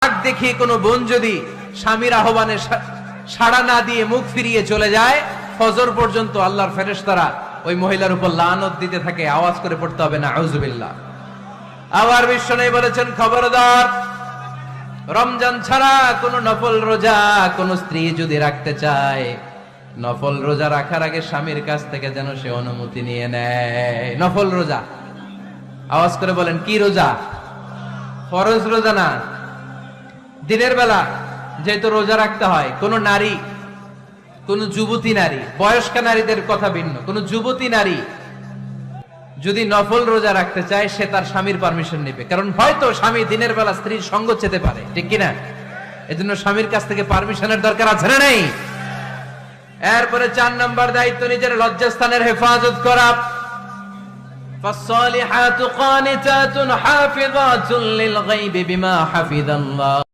রাগ দেখিয়ে কোনো বোন যদি স্বামীর আহ্বানে সাড়া না দিয়ে মুখ ফিরিয়ে চলে যায়, ফজর পর্যন্ত আল্লাহর ফেরেশতারা ওই মহিলার উপর লানত দিতে থাকে, আওয়াজ করে পড়তে হবে না আউযুবিল্লাহ। আবার বিশ্বনবী বলেছেন, খবরদার, রমজান ছাড়া কোন নফল রোজা কোন স্ত্রী যদি রাখতে চায়, নফল রোজা রাখার আগে স্বামীর কাছ থেকে যেন সে অনুমতি নিয়ে নেয়। নফল রোজা, আওয়াজ করে বলেন কি রোজা? ফরজ রোজা না। দিনের বেলা যেহেতু রোজা রাখতে হয়, কোন নারী, কোন যুবতী নারী, বয়স্কা নারীদের কথা ভিন্ন, কোন যুবতী নারী যদি নফল রোজা রাখতে চায়, সে তার স্বামীর পারমিশন নেবে। কারণ হয়তো স্বামী দিনের বেলা স্ত্রীর সঙ্গ চেতে পারে, ঠিক কিনা? এজন্য স্বামীর কাছ থেকে পারমিশনের দরকার আছে না নেই? এরপরে 4 নাম্বার দায়িত্ব, নিজের লজ্জাস্থানের হেফাজত করা। فالصالحات قانتات حافظات للغيب بما حفظ الله